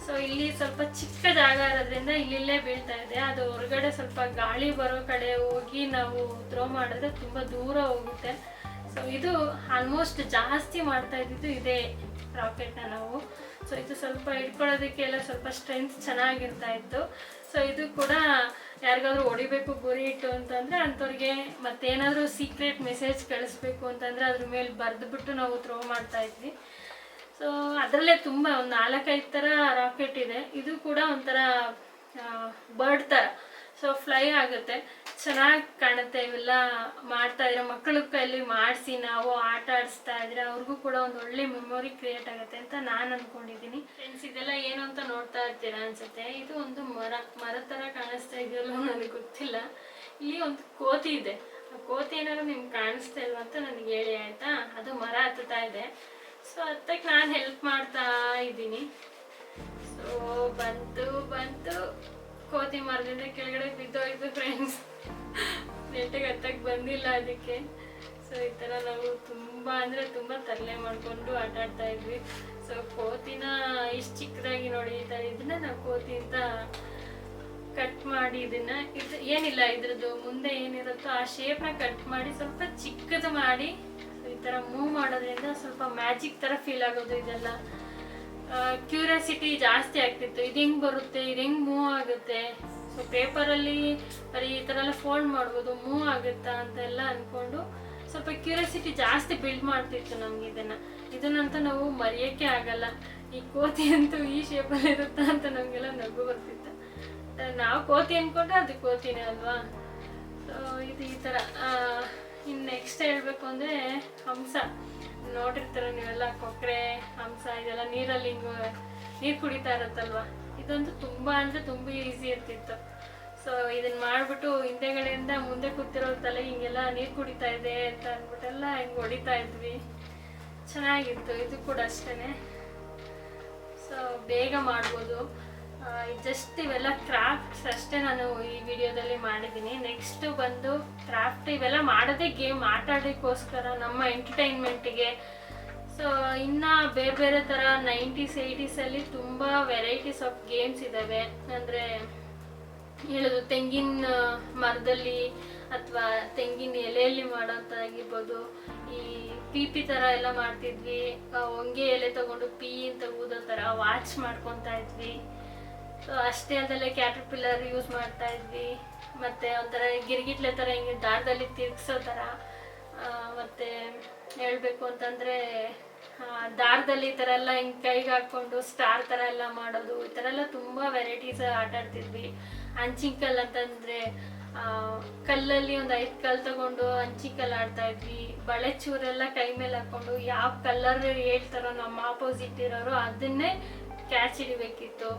ಸೊ ಸೊ ಇಲ್ಲಿ ಸ್ವಲ್ಪ ಚಿಕ್ಕ ಜಾಗ ಇರೋದ್ರಿಂದ ಇಲ್ಲೇ ಬೀಳ್ತಾ ಇದೆ. ಅದು ಹೊರಗಡೆ ಸ್ವಲ್ಪ ಗಾಳಿ ಬರೋ ಕಡೆ ಹೋಗಿ ನಾವು ಥ್ರೋ ಮಾಡಿದ್ರೆ ತುಂಬ ದೂರ ಹೋಗುತ್ತೆ. ಸೊ ಇದು ಆಲ್ಮೋಸ್ಟ್ ಜಾಸ್ತಿ ಮಾಡ್ತಾ ಇದ್ದಿದ್ದು ಇದೇ ರಾಕೆಟ್ನ ನಾವು. ಸೊ ಇದು ಸ್ವಲ್ಪ ಹಿಡ್ಕೊಳ್ಳೋದಕ್ಕೆಲ್ಲ ಸ್ವಲ್ಪ ಸ್ಟ್ರೆಂತ್ ಚೆನ್ನಾಗಿರ್ತಾ ಇತ್ತು. ಸೊ ಇದು ಕೂಡ ಯಾರಿಗಾದ್ರೂ ಹೊಡಿಬೇಕು ಗುರಿ ಇಟ್ಟು ಅಂತಂದರೆ ಅಂಥವ್ರಿಗೆ ಮತ್ತೇನಾದರೂ ಸೀಕ್ರೆಟ್ ಮೆಸೇಜ್ ಕಳಿಸ್ಬೇಕು ಅಂತಂದರೆ ಅದ್ರ ಮೇಲೆ ಬರೆದ್ಬಿಟ್ಟು ನಾವು ಥ್ರೋ ಮಾಡ್ತಾ ಇದ್ವಿ. ಸೊ ಅದರಲ್ಲೇ ತುಂಬ ಒಂದು 4-5 ಥರ ರಾಕೆಟ್ ಇದೆ. ಇದು ಕೂಡ ಒಂಥರ ಬರ್ಡ್ ಥರ, ಸೊ ಫ್ಲೈ ಆಗುತ್ತೆ, ಚೆನ್ನಾಗಿ ಕಾಣುತ್ತೆ. ಇವೆಲ್ಲ ಮಾಡ್ತಾ ಇದ್ರೆ ಮಕ್ಕಳ ಕೈಯಲ್ಲಿ ಮಾಡಿಸಿ ನಾವು ಆಟ ಆಡಿಸ್ತಾ ಇದ್ರೆ ಅವ್ರಿಗೂ ಕೂಡ ಒಂದು ಒಳ್ಳೆ ಮೆಮೊರಿ ಕ್ರಿಯೇಟ್ ಆಗುತ್ತೆ ಅಂತ ನಾನು ಅಂದ್ಕೊಂಡಿದ್ದೀನಿ. ಫ್ರೆಂಡ್ಸ್, ಇದೆಲ್ಲ ಏನು ಅಂತ ನೋಡ್ತಾ ಇರ್ತೀರಾ ಅನ್ಸುತ್ತೆ. ಇದು ಒಂದು ಮರ ಥರ ಕಾಣಿಸ್ತಾ ಇದೆಯಲ್ಲ ನನಗೆ ಗೊತ್ತಿಲ್ಲ. ಇಲ್ಲಿ ಒಂದು ಕೋತಿ ಇದೆ. ಆ ಕೋತಿ ಏನಾದ್ರು ನಿಮ್ಗೆ ಕಾಣಿಸ್ತಾ ಇಲ್ವ ಅಂತ ನನಗೆ ಹೇಳಿ ಆಯಿತಾ. ಅದು ಮರ ಹತ್ತುತ್ತಾ ಇದೆ. ಸೊ ಅದಕ್ಕೆ ನಾನು ಹೆಲ್ಪ್ ಮಾಡ್ತಾ ಇದ್ದೀನಿ. ಸೊ ಬಂತು ಕೋತಿ ಮರದಿಂದ ಕೆಳಗಡೆ ಬಿದ್ದೋಯ್ತು ಫ್ರೆಂಡ್ಸ್. ನೆಟ್ಟಿಗೆ ಹತ್ತಕ್ಕೆ ಬಂದಿಲ್ಲ ಅದಕ್ಕೆ. ಸೊ ಈ ಥರ ನಾವು ತುಂಬ ಅಂದರೆ ತುಂಬ ತರಲೆ ಮಾಡಿಕೊಂಡು ಆಟ ಆಡ್ತಾ ಇದ್ವಿ. ಸೊ ಕೋತಿನ ಇಷ್ಟು ಚಿಕ್ಕದಾಗಿ ನೋಡಿ ಈ ಥರ ಇದನ್ನ ನಾವು ಕೋತಿ ಅಂತ ಕಟ್ ಮಾಡಿ ಇದು ಏನಿಲ್ಲ, ಇದ್ರದ್ದು ಮುಂದೆ ಏನಿರುತ್ತೋ ಆ ಶೇಪ್ನ ಕಟ್ ಮಾಡಿ ಸ್ವಲ್ಪ ಚಿಕ್ಕದು ಮಾಡಿ ಈ ಥರ ಮೂವ್ ಮಾಡೋದ್ರಿಂದ ಸ್ವಲ್ಪ ಮ್ಯಾಜಿಕ್ ಥರ ಫೀಲ್ ಆಗೋದು. ಇದೆಲ್ಲ ಕ್ಯೂರಿಯಾಸಿಟಿ ಜಾಸ್ತಿ ಆಗ್ತಿತ್ತು. ಇದು ಹೆಂಗೆ ಬರುತ್ತೆ, ಇದು ಹೆಂಗೆ ಮೂವ್ ಆಗುತ್ತೆ. ಸೊ ಪೇಪರಲ್ಲಿ ಬರೀ ಈ ಥರ ಎಲ್ಲ ಫೋಲ್ಡ್ ಮಾಡ್ಬೋದು, ಮೂವ್ ಆಗುತ್ತಾ ಅಂತೆಲ್ಲ ಅಂದ್ಕೊಂಡು ಸ್ವಲ್ಪ ಕ್ಯೂರಿಯಾಸಿಟಿ ಜಾಸ್ತಿ ಬಿಲ್ಡ್ ಮಾಡ್ತಿತ್ತು ನಮ್ಗೆ. ಇದನ್ನಂತೂ ನಾವು ಮರೆಯೋಕ್ಕೆ ಆಗಲ್ಲ. ಈ ಕೋತಿ ಅಂತೂ ಈ ಶೇಪಲ್ಲಿ ಇರುತ್ತಾ ಅಂತ ನಮಗೆಲ್ಲ ನಗು ಬರ್ತಿತ್ತು. ನಾವು ಕೋತಿ ಅಂದ್ಕೊಂಡ್ರೆ ಅದು ಕೋತಿನೇ ಅಲ್ವಾ. ಸೊ ಇದು ಈ ಥರ. ಇನ್ನು ನೆಕ್ಸ್ಟ್ ಹೇಳಬೇಕು ಅಂದರೆ ಹಂಸ ನೋಡಿರ್ತಾರೆ ನೀವೆಲ್ಲ. ಕೊಕ್ಕರೆ, ಹಂಸ ಇದೆಲ್ಲ ನೀರಲ್ಲಿ ಹಿಂಗೆ ನೀರು ಕುಡಿತಾ ಇರುತ್ತಲ್ವ. ಇದಂತೂ ತುಂಬ ಅಂದರೆ ತುಂಬ ಈಸಿ ಇರ್ತಿತ್ತು. ಸೊ ಇದನ್ನು ಮಾಡಿಬಿಟ್ಟು ಹಿಂದೆಗಡೆಯಿಂದ ಮುಂದೆ ಕೂತಿರೋ ತಲೆ ಹಿಂಗೆಲ್ಲ ನೀರು ಕುಡಿತಾ ಇದೆ ಅಂತ ಅಂದ್ಬಿಟ್ಟೆಲ್ಲ ಹಿಂಗೆ ಹೊಡಿತಾ ಇದ್ವಿ. ಚೆನ್ನಾಗಿತ್ತು. ಇದು ಕೂಡ ಅಷ್ಟೇ. ಸೊ ಬೇಗ ಮಾಡ್ಬೋದು. ಜಸ್ಟ್ ಇವೆಲ್ಲ ಕ್ರಾಫ್ಟ್ಸ್ ಅಷ್ಟೇ ನಾನು ಈ ವಿಡಿಯೋದಲ್ಲಿ ಮಾಡಿದ್ದೀನಿ. ನೆಕ್ಸ್ಟ್ ಬಂದು ಕ್ರಾಫ್ಟ್ ಇವೆಲ್ಲ ಮಾಡೋದೇ ಗೇಮ್ ಆಟ ಆಡೋಕ್ಕೋಸ್ಕರ, ನಮ್ಮ ಎಂಟರ್ಟೈನ್ಮೆಂಟಿಗೆ. ಸೊ ಇನ್ನು ಬೇರೆ ಬೇರೆ ಥರ 90s 80sಲ್ಲಿ ತುಂಬ ವೆರೈಟೀಸ್ ಆಫ್ ಗೇಮ್ಸ್ ಇದ್ದಾವೆ. ಅಂದರೆ ಹೇಳೋದು ತೆಂಗಿನ ಮರದಲ್ಲಿ ಅಥವಾ ತೆಂಗಿನ ಎಲೆಯಲ್ಲಿ ಮಾಡೋಂಥದ್ದಾಗಿರ್ಬೋದು. ಈ ಪಿ ಥರ ಎಲ್ಲ ಮಾಡ್ತಿದ್ವಿ. ಹೊಂಗೆ ಎಲೆ ತೊಗೊಂಡು ಪಿ ಅಂತ ಊದೋ ಥರ ವಾಚ್ ಮಾಡ್ಕೊತಾ ಇದ್ವಿ. ಸೊ ಅಷ್ಟೇ ಅಲ್ಲದೆ ಕ್ಯಾಟರ್ಪಿಲ್ಲರ್ ಯೂಸ್ ಮಾಡ್ತಾ ಇದ್ವಿ. ಮತ್ತು ಒಂಥರ ಗಿರ್ಗಿಟ್ಲೆ ಥರ ಹಿಂಗೆ ದಾರದಲ್ಲಿ ತಿರ್ಗಿಸೋ ಥರ. ಮತ್ತು ಹೇಳಬೇಕು ಅಂತಂದರೆ ದಾರದಲ್ಲಿ ಈ ಥರ ಎಲ್ಲ ಹಿಂಗೆ ಕೈಗೆ ಹಾಕ್ಕೊಂಡು ಸ್ಟಾರ್ ಥರ ಎಲ್ಲ ಮಾಡೋದು. ಈ ಥರ ಎಲ್ಲ ತುಂಬ ವೆರೈಟೀಸ್ ಆಟ ಆಡ್ತಿದ್ವಿ. ಹಂಚಿನ ಅಂತಂದರೆ ಕಲ್ಲಲ್ಲಿ ಒಂದು 5 ಕಲ್ಲು ತಗೊಂಡು ಹಂಚಿಕಲ್ಲು ಆಡ್ತಾ ಇದ್ವಿ. ಬಳೆ ಚೂರೆಲ್ಲ ಕೈ ಮೇಲೆ ಹಾಕ್ಕೊಂಡು ಯಾವ ಕಲ್ಲರ್ ಹೇಳ್ತಾರೋ ನಮ್ಮ ಆಪೋಸಿಟ್ ಇರೋರು ಅದನ್ನೇ ಕ್ಯಾಚ್ ಹಿಡಿಬೇಕಿತ್ತು.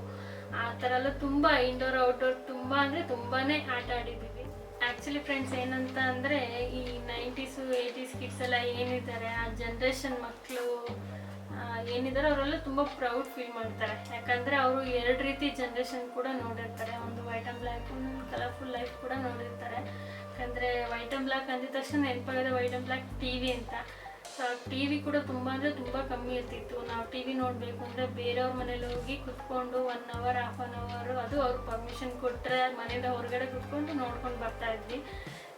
ಆ ಥರ ಎಲ್ಲ ತುಂಬ ಇಂಡೋರ್ ಔಟ್ಡೋರ್ ತುಂಬ ಅಂದರೆ ತುಂಬಾ ಆಟ ಆಡಿದ್ದೀವಿ. ಆ್ಯಕ್ಚುಲಿ ಫ್ರೆಂಡ್ಸ್ ಏನಂತ ಅಂದರೆ ಈ 90s 80s ಕಿಡ್ಸ್ ಎಲ್ಲ ಏನಿದ್ದಾರೆ, ಆ ಜನ್ರೇಷನ್ ಮಕ್ಕಳು ಏನಿದ್ದಾರೆ ಅವರೆಲ್ಲ ತುಂಬ ಪ್ರೌಡ್ ಫೀಲ್ ಮಾಡ್ತಾರೆ. ಯಾಕಂದರೆ ಅವರು 2 ರೀತಿ ಜನ್ರೇಷನ್ ಕೂಡ ನೋಡಿರ್ತಾರೆ. ಒಂದು ವೈಟ್ ಆ್ಯಂಡ್ ಬ್ಲ್ಯಾಕ್, ಒಂದು ಕಲರ್ಫುಲ್ ಲೈಫ್ ಕೂಡ ನೋಡಿರ್ತಾರೆ. ಯಾಕಂದರೆ ವೈಟ್ ಆ್ಯಂಡ್ ಬ್ಲ್ಯಾಕ್ ಅಂದಿದ ತಕ್ಷಣ ನೆನಪಾಗಿದೆ ವೈಟ್ ಆ್ಯಂಡ್ ಬ್ಲ್ಯಾಕ್ ಟಿ.ವಿ ಅಂತ. ಸೊ ಟಿ.ವಿ ಕೂಡ ತುಂಬ ಅಂದರೆ ತುಂಬ ಕಮ್ಮಿ ಇರ್ತಿತ್ತು. ನಾವು ಟಿ.ವಿ ನೋಡಬೇಕು ಅಂದರೆ ಬೇರೆಯವ್ರ ಮನೇಲಿ ಹೋಗಿ ಕುತ್ಕೊಂಡು 1 hour 1/2 hour, ಅದು ಅವ್ರು ಪರ್ಮಿಷನ್ ಕೊಟ್ಟರೆ ಮನೆಯಿಂದ ಹೊರಗಡೆ ಕುತ್ಕೊಂಡು ನೋಡ್ಕೊಂಡು ಬರ್ತಾಯಿದ್ವಿ.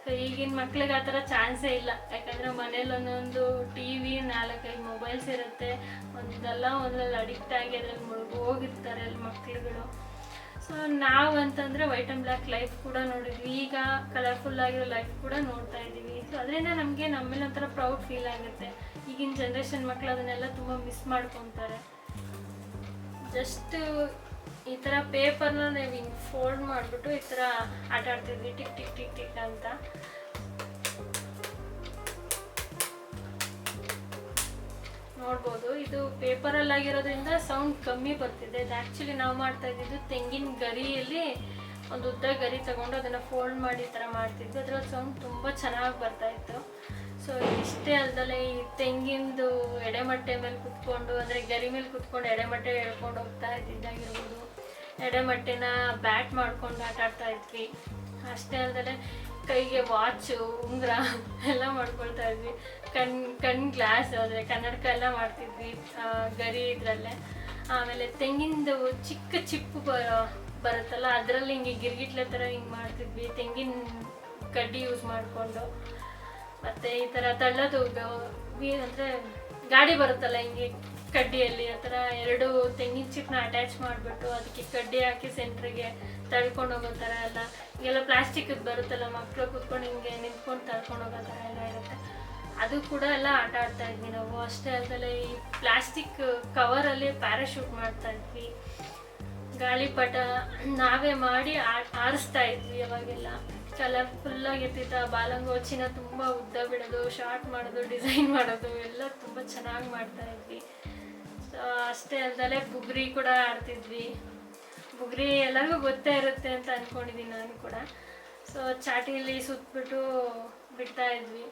ಸೊ ಈಗಿನ ಮಕ್ಳಿಗೆ ಆ ಥರ ಚಾನ್ಸೇ ಇಲ್ಲ. ಯಾಕಂದರೆ ಮನೇಲಿ ಒಂದೊಂದು ಟಿ.ವಿ 4-5 ಮೊಬೈಲ್ಸ್ ಇರುತ್ತೆ. ಒಂದರಲ್ಲಿ ಅಡಿಕ್ಟ್ ಆಗಿ ಅದ್ರಲ್ಲಿ ಹೋಗಿರ್ತಾರೆ ಅಲ್ಲಿ ಮಕ್ಳುಗಳು. ಸೊ ನಾವು ಅಂತಂದರೆ ವೈಟ್ ಆ್ಯಂಡ್ ಬ್ಲ್ಯಾಕ್ ಲೈಫ್ ಕೂಡ ನೋಡಿದ್ವಿ. ಈಗ ಕಲರ್ಫುಲ್ ಆಗಿರೋ ಲೈಫ್ ಕೂಡ ನೋಡ್ತಾ ಇದ್ದೀವಿ. ಸೊ ಅದರಿಂದ ನಮಗೆ ನಮ್ಮೇಲೆ ಒಂಥರ ಪ್ರೌಡ್ ಫೀಲ್ ಆಗುತ್ತೆ. ಈಗಿನ ಜನ್ರೇಷನ್ ಮಕ್ಕಳು ಅದನ್ನೆಲ್ಲ ತುಂಬ ಮಿಸ್ ಮಾಡ್ಕೊತಾರೆ. ಜಸ್ಟ್ ಈ ಥರ ಪೇಪರ್ನ ನಾವು ಹಿಂಗೆ ಫೋಲ್ಡ್ ಮಾಡಿಬಿಟ್ಟು ಈ ಥರ ಆಟ ಆಡ್ತಿದ್ವಿ, ಟಿಕ್ ಟಿಕ್ ಟಿಕ್ ಟಿಕ್ ಅಂತ. ನೋಡ್ಬೋದು ಇದು ಪೇಪರಲ್ಲಿ ಆಗಿರೋದ್ರಿಂದ ಸೌಂಡ್ ಕಮ್ಮಿ ಬರ್ತಿದೆ. ಇದು ಆ್ಯಕ್ಚುಲಿ ನಾವು ಮಾಡ್ತಾ ಇದ್ದಿದ್ದು ತೆಂಗಿನ ಗರಿಯಲ್ಲಿ ಒಂದು ಉದ್ದ ಗರಿ ತಗೊಂಡು ಅದನ್ನು ಫೋಲ್ಡ್ ಮಾಡಿ ಈ ಥರ ಮಾಡ್ತಿದ್ವಿ. ಅದರ ಸೌಂಡ್ ತುಂಬ ಚೆನ್ನಾಗಿ ಬರ್ತಾಯಿತ್ತು. ಸೊ ಇಷ್ಟೇ ಅಲ್ಲದೆ ಈ ತೆಂಗಿನದು ಎಡೆಮಟ್ಟೆ ಮೇಲೆ ಕುತ್ಕೊಂಡು, ಅಂದರೆ ಗರಿ ಮೇಲೆ ಕುತ್ಕೊಂಡು ಎಡೆಮಟ್ಟೆ ಹೇಳ್ಕೊಂಡು ಹೋಗ್ತಾ ಇದ್ದಿದ್ದಾಗಿರ್ಬೋದು. ಎಡೆಮಟ್ಟೆನ ಬ್ಯಾಟ್ ಮಾಡ್ಕೊಂಡು ಆಟ ಆಡ್ತಾ ಇದ್ವಿ. ಅಷ್ಟೇ ಅಲ್ಲದೆ ಕೈಗೆ ವಾಚು, ಉಂಗುರ ಎಲ್ಲ ಮಾಡ್ಕೊಳ್ತಾ ಇದ್ವಿ. ಕಣ್ ಗ್ಲಾಸ್ ಅಂದರೆ ಕನ್ನಡಕ ಎಲ್ಲ ಮಾಡ್ತಿದ್ವಿ ಗರಿ ಇದರಲ್ಲೇ. ಆಮೇಲೆ ತೆಂಗಿಂದು ಚಿಕ್ಕ ಚಿಪ್ಪು ಬರುತ್ತಲ್ಲ, ಅದರಲ್ಲಿ ಹಿಂಗೆ ಗಿರ್ಗಿಟ್ಲೆ ಥರ ಹಿಂಗೆ ಮಾಡ್ತಿದ್ವಿ, ತೆಂಗಿನ ಕಡ್ಡಿ ಯೂಸ್ ಮಾಡಿಕೊಂಡು. ಮತ್ತು ಈ ಥರ ತಳ್ಳೋದು ಅಂದರೆ ಗಾಡಿ ಬರುತ್ತಲ್ಲ ಹಿಂಗೆ ಕಡ್ಡಿಯಲ್ಲಿ, ಆ ಥರ 2 ತೆಂಗಿನ ಚಿಪ್ಪನ್ನ ಅಟ್ಯಾಚ್ ಮಾಡಿಬಿಟ್ಟು ಅದಕ್ಕೆ ಕಡ್ಡಿ ಹಾಕಿ ಸೆಂಟ್ರಿಗೆ ತಳ್ಕೊಂಡು ಹೋಗೋ ಥರ ಎಲ್ಲ. ಈಗೆಲ್ಲ ಪ್ಲಾಸ್ಟಿಕ್ದು ಬರುತ್ತಲ್ಲ, ಮಕ್ಕಳು ಕೂತ್ಕೊಂಡು ಹಿಂಗೆ ನಿಂತ್ಕೊಂಡು ತಳ್ಕೊಂಡು ಹೋಗೋ ಥರ ಎಲ್ಲ ಇರುತ್ತೆ. ಅದು ಕೂಡ ಎಲ್ಲ ಆಟ ಆಡ್ತಾ ಇದ್ವಿ ನಾವು. ಅಷ್ಟೇ ಅಲ್ಲದೆ ಈ ಪ್ಲಾಸ್ಟಿಕ್ ಕವರಲ್ಲಿ ಪ್ಯಾರಾಶೂಟ್ ಮಾಡ್ತಾ ಇದ್ವಿ, ಗಾಳಿಪಟ ನಾವೇ ಮಾಡಿ ಆರಿಸ್ತಾ ಇದ್ವಿ. ಅವಾಗೆಲ್ಲ ಕಲರ್ಫುಲ್ಲಾಗಿರ್ತಿತ್ತು. ಬಾಲಂಗೋಚಿನ ತುಂಬ ಉದ್ದ ಬಿಡೋದು, ಶಾರ್ಟ್ ಮಾಡೋದು, ಡಿಸೈನ್ ಮಾಡೋದು ಎಲ್ಲ ತುಂಬ ಚೆನ್ನಾಗಿ ಮಾಡ್ತಾ ಇದ್ವಿ. ಸೊ ಅಷ್ಟೇ ಅಲ್ಲದೆ ಬುಗುರಿ ಕೂಡ ಆಡ್ತಿದ್ವಿ. ಬುಗುರಿ ಎಲ್ಲರಿಗೂ ಗೊತ್ತೇ ಇರುತ್ತೆ ಅಂತ ಅಂದ್ಕೊಂಡಿದ್ದೀನಿ ನಾನು ಕೂಡ. ಸೊ ಚಾಟಿಯಲ್ಲಿ ಸುತ್ತಬಿಟ್ಟು ಬಿಡ್ತಾ ಇದ್ವಿ.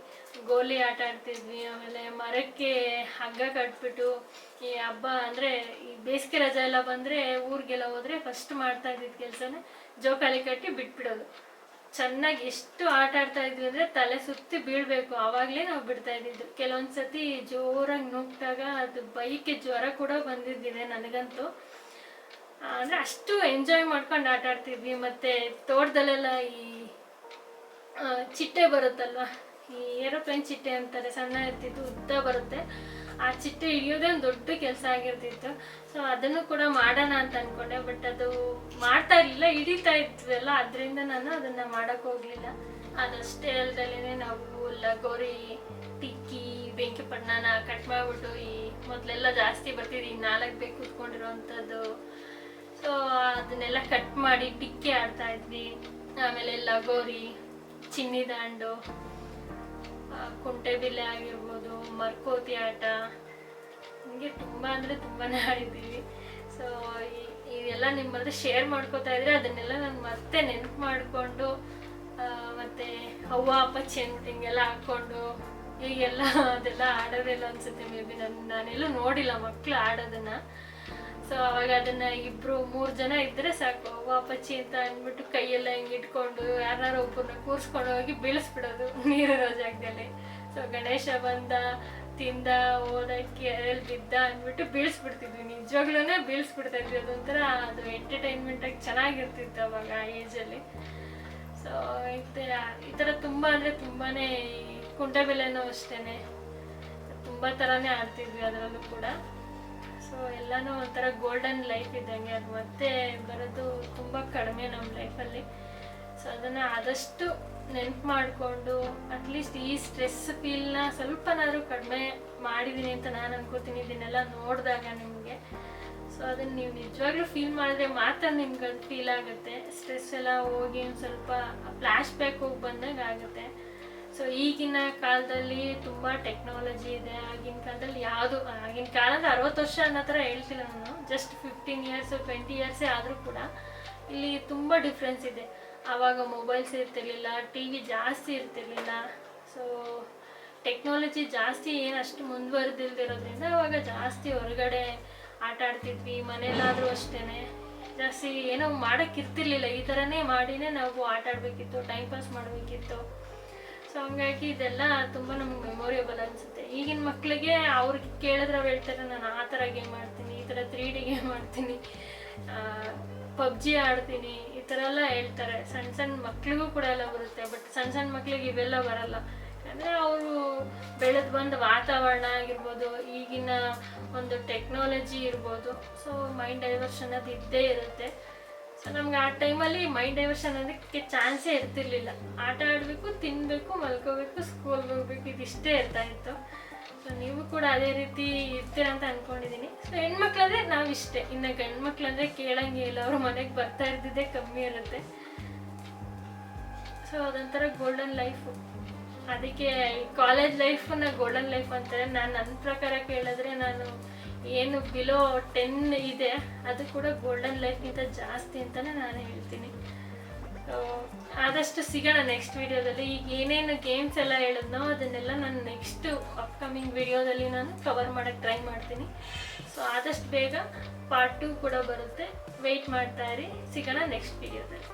ಗೋಲಿ ಆಟ ಆಡ್ತಿದ್ವಿ. ಆಮೇಲೆ ಮರಕ್ಕೆ ಹಗ್ಗ ಕಟ್ಬಿಟ್ಟು ಈ ಹಬ್ಬ ಅಂದರೆ ಈ ಬೇಸಿಗೆ ರಜೆ ಎಲ್ಲ ಬಂದರೆ ಊರಿಗೆಲ್ಲ ಹೋದರೆ ಫಸ್ಟ್ ಮಾಡ್ತಾ ಇದ್ದಿದ್ದು ಕೆಲಸನೇ ಜೋಕಾಲಿ ಕಟ್ಟಿ ಬಿಟ್ಬಿಡೋದು. ಚೆನ್ನಾಗಿ ಎಷ್ಟು ಆಟ ಆಡ್ತಾ ಇದ್ವಿ ಅಂದರೆ ತಲೆ ಸುತ್ತಿ ಬೀಳಬೇಕು, ಆವಾಗಲೇ ನಾವು ಬಿಡ್ತಾ ಇದ್ದಿದ್ದು. ಕೆಲವೊಂದು ಸತಿ ಜೋರಾಗಿ ನುಗ್ಗಿದಾಗ ಅದು ಬೈಕ್ಗೆ ಜ್ವರ ಕೂಡ ಬಂದಿದ್ದಿದೆ ನನಗಂತೂ. ಅಂದರೆ ಅಷ್ಟು ಎಂಜಾಯ್ ಮಾಡ್ಕೊಂಡು ಆಟ ಆಡ್ತಿದ್ವಿ. ಮತ್ತು ತೋಟದಲ್ಲೆಲ್ಲ ಈ ಚಿಟ್ಟೆ ಬರುತ್ತಲ್ವ, ಈ ಏರೋಪ್ಲೇನ್ ಚಿಟ್ಟೆ ಅಂತಾರೆ, ಸಣ್ಣ ಇರ್ತಿತ್ತು, ಉದ್ದ ಬರುತ್ತೆ. ಆ ಚಿಟ್ಟೆ ಹಿಡಿಯೋದೇ ಒಂದು ದೊಡ್ಡ ಕೆಲಸ ಆಗಿರ್ತಿತ್ತು. ಸೊ ಅದನ್ನು ಕೂಡ ಮಾಡೋಣ ಅಂತ ಅಂದ್ಕೊಂಡೆ, ಬಟ್ ಅದು ಮಾಡ್ತಾ ಇರಲಿಲ್ಲ, ಹಿಡಿತಾ ಇದ್ವಲ್ಲ, ಅದರಿಂದ ನಾನು ಅದನ್ನು ಮಾಡೋಕ್ಕೆ ಹೋಗಲಿಲ್ಲ. ಅದಷ್ಟೇ ಅಲ್ಲದಲ್ಲೇ ನಾವು ಲಗೋರಿ, ಟಿಕ್ಕಿ, ಬೆಂಕಿ ಪಟ್ಟಣನ ಕಟ್ ಮಾಡಿಬಿಟ್ಟು, ಈ ಮೊದಲೆಲ್ಲ ಜಾಸ್ತಿ ಬರ್ತಿದ್ದು ಈ 4 ಬೇಕು ಕೂತ್ಕೊಂಡಿರೋವಂಥದ್ದು. ಸೊ ಅದನ್ನೆಲ್ಲ ಕಟ್ ಮಾಡಿ ಟಿಕ್ಕಿ ಆಡ್ತಾ ಇದ್ವಿ. ಆಮೇಲೆ ಲಗೋರಿ, ಚಿನ್ನಿ ದಾಂಡು, ಕುಂಟೆಬಿಲ್ಲೆ ಆಗಿರ್ಬೋದು, ಮರ್ಕೋತಿ ಆಟ, ಹೀಗೆ ತುಂಬ ಅಂದರೆ ತುಂಬಾ ಆಡಿದ್ದೀವಿ. ಸೊ ಇವೆಲ್ಲ ನಿಮ್ಮ ಹತ್ರ ಶೇರ್ ಮಾಡ್ಕೋತಾ ಇದ್ರೆ ಅದನ್ನೆಲ್ಲ ನಾನು ಮತ್ತೆ ನೆನಪು ಮಾಡಿಕೊಂಡು ಮತ್ತು ಅವ್ವ ಅಪ್ಪಚ್ಚಿ ಅಂದ್ಬಿಟ್ಟು ಹಿಂಗೆಲ್ಲ ಹಾಕ್ಕೊಂಡು ಈಗೆಲ್ಲ ಅದೆಲ್ಲ ಆಡೋದಿಲ್ಲ ಅನಿಸುತ್ತೆ. ಮೇ ಬಿ ನಾನೆಲ್ಲೂ ನೋಡಿಲ್ಲ ಮಕ್ಕಳು ಆಡೋದನ್ನು. ಸೊ ಅವಾಗ ಅದನ್ನು 2-3 ಜನ ಇದ್ದರೆ ಸಾಕು, ಅವ್ವ ಅಪ್ಪಚ್ಚಿ ಅಂತ ಅಂದ್ಬಿಟ್ಟು ಕೈಯೆಲ್ಲ ಹಿಂಗೆ ಇಟ್ಕೊಂಡು ಯಾರು ಒಬ್ಬರನ್ನ ಕೂರಿಸ್ಕೊಂಡು ಹೋಗಿ ಬೀಳಿಸ್ಬಿಡೋದು ನೀರಿರೋ ಜಾಗದಲ್ಲಿ. ಸೊ ಗಣೇಶ ಬಂದ, ತಿಂದ, ಹೋದಕ್ಕೆ ಎಲ್ಲಿ ಬಿದ್ದ ಅಂದ್ಬಿಟ್ಟು ಬೀಳಿಸ್ಬಿಡ್ತಿದ್ವಿ. ನಿಜವಾಗ್ಲೂ ಬೀಳಿಸ್ಬಿಡ್ತಾ ಇದ್ವಿ. ಅದೊಂಥರ ಅದು ಎಂಟರ್ಟೈನ್ಮೆಂಟಾಗಿ ಚೆನ್ನಾಗಿರ್ತಿತ್ತು ಅವಾಗ ಆ ಏಜಲ್ಲಿ. ಸೊ ಈ ಥರ ತುಂಬ ಅಂದರೆ ತುಂಬಾ, ಕುಂಟೆಬಿಲ್ಲೆನೂ ಅಷ್ಟೇ ತುಂಬ ಥರನೇ ಆಡ್ತಿದ್ವಿ ಅದರಲ್ಲೂ ಕೂಡ. ಸೊ ಎಲ್ಲನೂ ಒಂಥರ ಗೋಲ್ಡನ್ ಲೈಫ್ ಇದ್ದಂಗೆ, ಅದು ಮತ್ತೆ ಬರೋದು ತುಂಬ ಕಡಿಮೆ ನಮ್ಮ ಲೈಫಲ್ಲಿ. ಸೊ ಅದನ್ನು ಆದಷ್ಟು ನೆನಪು ಮಾಡಿಕೊಂಡು ಅಟ್ಲೀಸ್ಟ್ ಈ ಸ್ಟ್ರೆಸ್ ಫೀಲ್ನ ಸ್ವಲ್ಪನಾದ್ರೂ ಕಡಿಮೆ ಮಾಡಿದ್ದೀನಿ ಅಂತ ನಾನು ಅನ್ಕೋತೀನಿ ಇದನ್ನೆಲ್ಲ ನೋಡಿದಾಗ ನಿಮಗೆ. ಸೊ ಅದನ್ನು ನೀವು ನಿಜವಾಗ್ಲೂ ಫೀಲ್ ಮಾಡಿದ್ರೆ ಮಾತ್ರ ನಿಮ್ಗೆ ಅದು ಫೀಲ್ ಆಗುತ್ತೆ. ಸ್ಟ್ರೆಸ್ ಎಲ್ಲ ಹೋಗಿ ಒಂದು ಸ್ವಲ್ಪ ಫ್ಲ್ಯಾಶ್ ಬ್ಯಾಕ್ ಹೋಗಿ ಬಂದಾಗ ಆಗುತ್ತೆ. ಸೊ ಈಗಿನ ಕಾಲದಲ್ಲಿ ತುಂಬ ಟೆಕ್ನಾಲಜಿ ಇದೆ. ಆಗಿನ ಕಾಲದಲ್ಲಿ ಯಾವುದು, ಆಗಿನ ಕಾಲದಲ್ಲಿ 60 ವರ್ಷ ಅನ್ನೋ ಥರ ಹೇಳ್ತಿಲ್ಲ ನಾನು, ಜಸ್ಟ್ 15 ಇಯರ್ಸ್ 20 ಇಯರ್ಸೇ ಆದರೂ ಕೂಡ ಇಲ್ಲಿ ತುಂಬ ಡಿಫ್ರೆನ್ಸ್ ಇದೆ. ಆವಾಗ ಮೊಬೈಲ್ಸ್ ಇರ್ತಿರ್ಲಿಲ್ಲ, ಟಿ ವಿ ಜಾಸ್ತಿ ಇರ್ತಿರ್ಲಿಲ್ಲ. ಸೊ ಟೆಕ್ನಾಲಜಿ ಜಾಸ್ತಿ ಏನಷ್ಟು ಮುಂದುವರೆದಿಲ್ದಿರೋದ್ರಿಂದ ಅವಾಗ ಜಾಸ್ತಿ ಹೊರಗಡೆ ಆಟ ಆಡ್ತಿದ್ವಿ. ಮನೇಲಾದರೂ ಅಷ್ಟೇ ಜಾಸ್ತಿ ಏನೋ ಮಾಡೋಕ್ಕಿರ್ತಿರ್ಲಿಲ್ಲ, ಈ ಥರನೇ ಮಾಡಿನೇ ನಾವು ಆಟ ಆಡಬೇಕಿತ್ತು, ಟೈಮ್ ಪಾಸ್ ಮಾಡಬೇಕಿತ್ತು. ಸೊ ಹಂಗಾಗಿ ಇದೆಲ್ಲ ತುಂಬ ನಮ್ಗೆ ಮೆಮೊರಿಯಬಲ್ ಅನಿಸುತ್ತೆ. ಈಗಿನ ಮಕ್ಕಳಿಗೆ ಅವ್ರಿಗೆ ಕೇಳಿದ್ರೆ ಹೇಳ್ತಾರೆ, ನಾನು ಆ ಥರ ಗೇಮ್ ಆಡ್ತೀನಿ, ಈ ಥರ 3D ಗೇಮ್ ಆಡ್ತೀನಿ, ಪಬ್ಜಿ ಆಡ್ತೀನಿ, ಈ ಥರ ಎಲ್ಲ ಹೇಳ್ತಾರೆ. ಸಣ್ಣ ಸಣ್ಣ ಮಕ್ಳಿಗೂ ಕೂಡ ಎಲ್ಲ ಬರುತ್ತೆ. ಬಟ್ ಸಣ್ಣ ಮಕ್ಳಿಗೆ ಇವೆಲ್ಲ ಬರಲ್ಲ. ಅಂದರೆ ಅವರು ಬೆಳೆದು ಬಂದ ವಾತಾವರಣ ಆಗಿರ್ಬೋದು, ಈಗಿನ ಒಂದು ಟೆಕ್ನಾಲಜಿ ಇರ್ಬೋದು. ಸೊ ಮೈಂಡ್ ಡೈವರ್ಷನ್ ಅದು ಇದ್ದೇ ಇರುತ್ತೆ. ಸೊ ನಮ್ಗೆ ಆ ಟೈಮಲ್ಲಿ ಮೈಂಡ್ ಡೈವರ್ಷನ್ ಅದಕ್ಕೆ ಚಾನ್ಸೇ ಇರ್ತಿರ್ಲಿಲ್ಲ. ಆಟ ಆಡಬೇಕು, ತಿನ್ನಬೇಕು, ಮಲ್ಕೋಬೇಕು, ಸ್ಕೂಲ್ಗೆ ಹೋಗ್ಬೇಕು, ಇದಿಷ್ಟೇ ಇರ್ತಾಯಿತ್ತು. ಸೊ ನೀವು ಕೂಡ ಅದೇ ರೀತಿ ಇರ್ತೀರ ಅಂತ ಅಂದ್ಕೊಂಡಿದ್ದೀನಿ. ಸೊ ಹೆಣ್ಮಕ್ಳಂದರೆ ನಾವಿಷ್ಟೇ, ಇನ್ನು ಗಂಡು ಮಕ್ಳಂದರೆ ಕೇಳಂಗೆ ಇಲ್ಲ, ಅವ್ರ ಮನೆಗೆ ಬರ್ತಾ ಇರ್ತಿದ್ದೇ ಕಮ್ಮಿ ಇರುತ್ತೆ. ಸೊ ಅದೊಂಥರ ಗೋಲ್ಡನ್ ಲೈಫು. ಅದಕ್ಕೆ ಕಾಲೇಜ್ ಲೈಫನ್ನ ಗೋಲ್ಡನ್ ಲೈಫ್ ಅಂತಾರೆ. ನನ್ನ ಪ್ರಕಾರ ಕೇಳಿದ್ರೆ ನಾನು ಏನು ಬಿಲೋ 10 ಇದೆ ಅದು ಕೂಡ ಗೋಲ್ಡನ್ ಲೈಫ್ಗಿಂತ ಜಾಸ್ತಿ ಅಂತಲೇ ನಾನು ಹೇಳ್ತೀನಿ. ಆದಷ್ಟು ಸಿಗೋಣ ನೆಕ್ಸ್ಟ್ ವಿಡಿಯೋದಲ್ಲಿ. ಈಗ ಏನೇನು ಗೇಮ್ಸ್ ಎಲ್ಲ ಹೇಳಿದ್ನೋ ಅದನ್ನೆಲ್ಲ ನಾನು ನೆಕ್ಸ್ಟ್ ಅಪ್ಕಮಿಂಗ್ ವಿಡಿಯೋದಲ್ಲಿ ನಾನು ಕವರ್ ಮಾಡೋಕ್ಕೆ ಟ್ರೈ ಮಾಡ್ತೀನಿ. ಸೊ ಆದಷ್ಟು ಬೇಗ ಪಾರ್ಟ್ 2 ಕೂಡ ಬರುತ್ತೆ. ವೆಯ್ಟ್ ಮಾಡ್ತಾ ಇರಿ. ಸಿಗೋಣ ನೆಕ್ಸ್ಟ್ ವಿಡಿಯೋದಲ್ಲಿ.